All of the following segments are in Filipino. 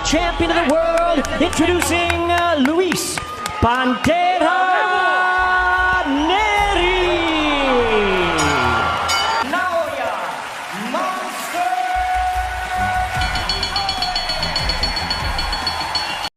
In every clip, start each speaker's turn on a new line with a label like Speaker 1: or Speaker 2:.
Speaker 1: champion of the world, introducing Luis Pantera Neri. Naoya Monster.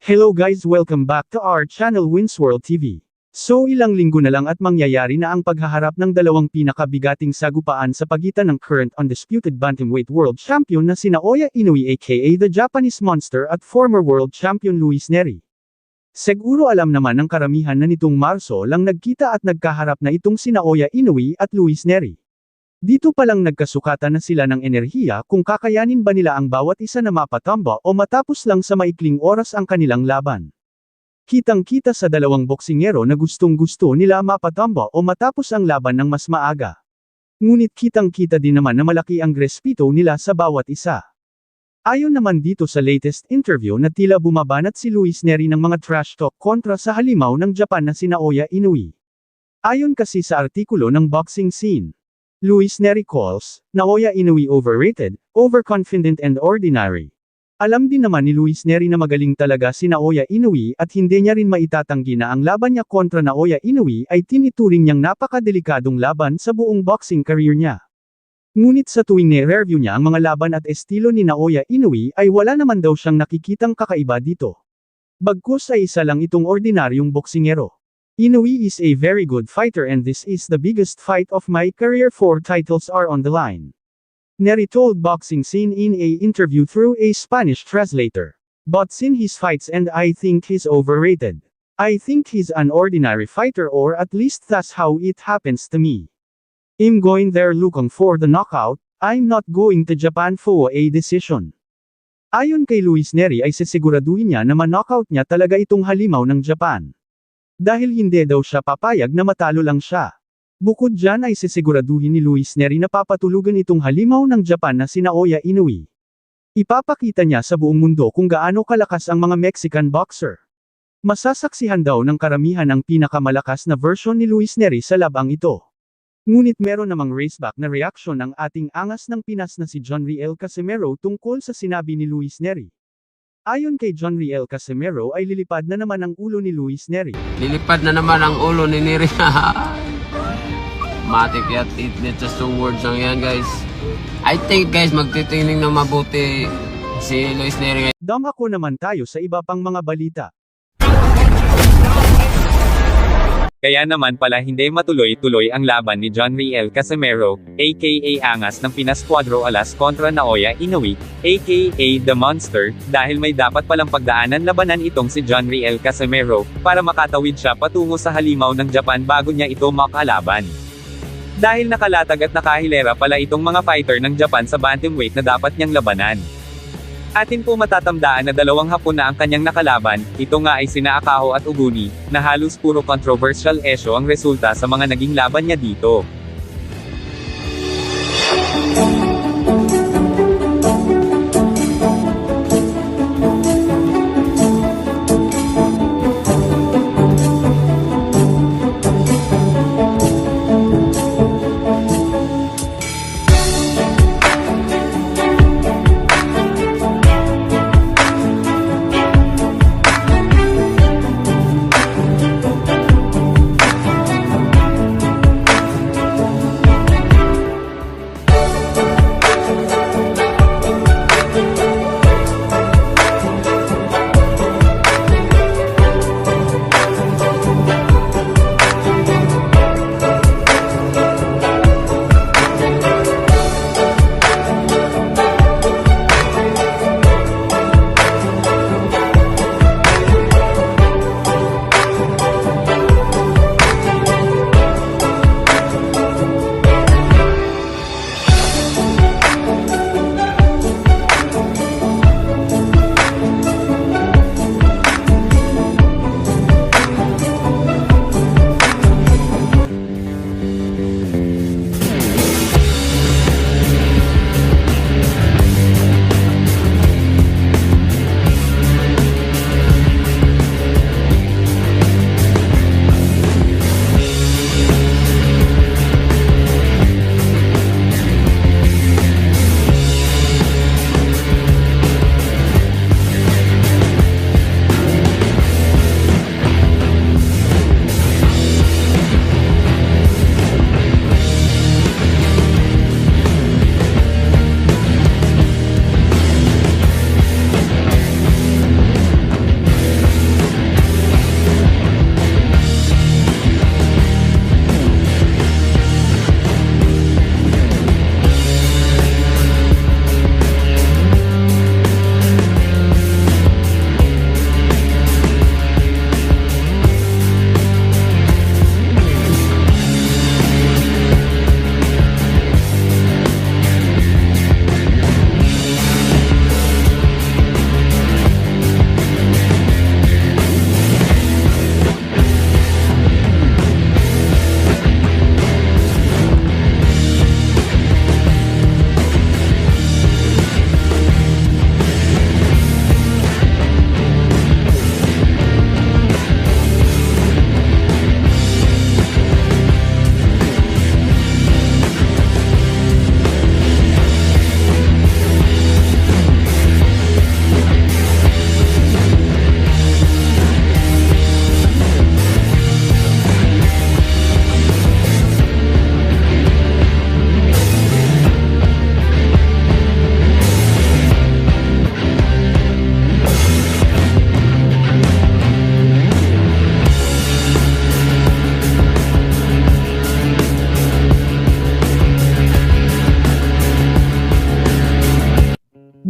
Speaker 2: Hello guys, welcome back to our channel Winsworld TV. So ilang linggo na lang at mangyayari na ang paghaharap ng dalawang pinakabigating sagupaan sa pagitan ng current undisputed bantamweight world champion na sina Naoya Inoue aka the Japanese Monster at former world champion Luis Neri. Siguro alam naman ng karamihan na nitong Marso lang nagkita at nagkaharap na itong sina Naoya Inoue at Luis Neri. Dito palang nagkasukatan na sila ng enerhiya kung kakayanin ba nila ang bawat isa na mapatamba o matapos lang sa maikling oras ang kanilang laban. Kitang-kita sa dalawang boksingero na gustong-gusto nila mapatamba o matapos ang laban ng mas maaga. Ngunit kitang-kita din naman na malaki ang respeto nila sa bawat isa. Ayon naman dito sa latest interview na tila bumabanat si Luis Neri ng mga trash talk kontra sa halimaw ng Japan na si Naoya Inoue. Ayon kasi sa artikulo ng Boxing Scene, Luis Neri calls Naoya Inoue overrated, overconfident and ordinary. Alam din naman ni Luis Neri na magaling talaga si Naoya Inoue at hindi niya rin maitatanggi na ang laban niya kontra Naoya Inoue ay tinituring niyang napakadelikadong laban sa buong boxing career niya. Ngunit sa tuwing ni-review niya ang mga laban at estilo ni Naoya Inoue ay wala naman daw siyang nakikitang kakaiba dito. Bagkus ay isa lang itong ordinaryong boksingero. Inoue is a very good fighter and this is the biggest fight of my career. 4 titles are on the line. Neri told Boxing Scene in a interview through a Spanish translator. But seen his fights and I think he's overrated. I think he's an ordinary fighter or at least that's how it happens to me. I'm going there looking for the knockout, I'm not going to Japan for a decision. Ayon kay Luis Neri ay sisiguraduhin niya na ma-knockout niya talaga itong halimaw ng Japan. Dahil hindi daw siya papayag na matalo lang siya. Bukod dyan ay sisiguraduhin ni Luis Neri na papatulugan itong halimaw ng Japan na si Naoya Inoue. Ipapakita niya sa buong mundo kung gaano kalakas ang mga Mexican boxer. Masasaksihan daw ng karamihan ang pinakamalakas na version ni Luis Neri sa labang ito. Ngunit meron namang raceback na reaksyon ng ating angas ng Pinas na si John Riel Casimero tungkol sa sinabi ni Luis Neri. Ayon kay John Riel Casimero ay lilipad na naman ang ulo ni Luis Neri.
Speaker 3: Lilipad na naman ang ulo ni Neri. Matik yat, just 2 words lang yan guys. I think guys, magtitingning na mabuti si Luis Neri.
Speaker 2: Dumako naman tayo sa iba pang mga balita.
Speaker 4: Kaya naman pala hindi matuloy-tuloy ang laban ni John Riel Casimero, aka Angas ng Pinas Cuadro Alas kontra Naoya Inoue, aka The Monster, dahil may dapat palang pagdaanan labanan itong si John Riel Casimero, para makatawid siya patungo sa halimaw ng Japan bago niya ito makalaban. Dahil nakalatag at nakahilera pala itong mga fighter ng Japan sa bantamweight na dapat niyang labanan. Atin po matatamdaan na 2 hapon na ang kanyang nakalaban, ito nga ay sina Akaho at Uguni, na halos puro controversial issue ang resulta sa mga naging laban niya dito.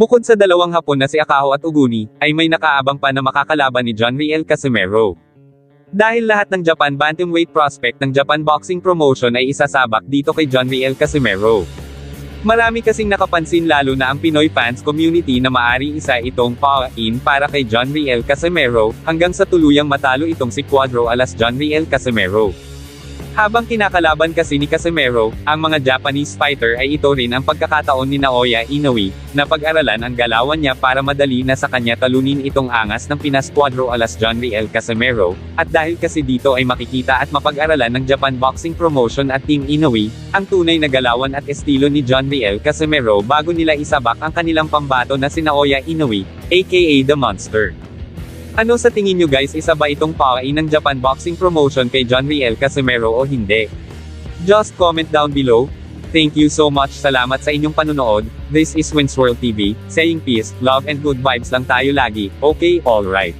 Speaker 4: Bukod sa dalawang Hapon na si Akaho at Uguni, ay may nakaabang pa na makakalaban ni John Riel Casimero. Dahil lahat ng Japan Bantamweight prospect ng Japan Boxing Promotion ay isasabak dito kay John Riel Casimero. Marami kasing nakapansin lalo na ang Pinoy fans community na maari isa itong pa-in para kay John Riel Casimero, hanggang sa tuluyang matalo itong si Cuadro alas John Riel Casimero. Habang kinakalaban kasi ni Casimero, ang mga Japanese fighter ay ito rin ang pagkakataon ni Naoya Inoue, na pag-aralan ang galawan niya para madali na sa kanya talunin itong angas ng Pinas Cuadro alas John Riel Casimero, at dahil kasi dito ay makikita at mapag-aralan ng Japan Boxing Promotion at Team Inoue, ang tunay na galawan at estilo ni John Riel Casimero bago nila isabak ang kanilang pambato na si Naoya Inoue, aka The Monster. Ano sa tingin nyo guys, isa ba itong pawain ng Japan Boxing Promotion kay John Riel Casimero o hindi? Just comment down below. Thank you so much, salamat sa inyong panunood. This is Winsworld TV, saying peace, love and good vibes lang tayo lagi, okay, alright.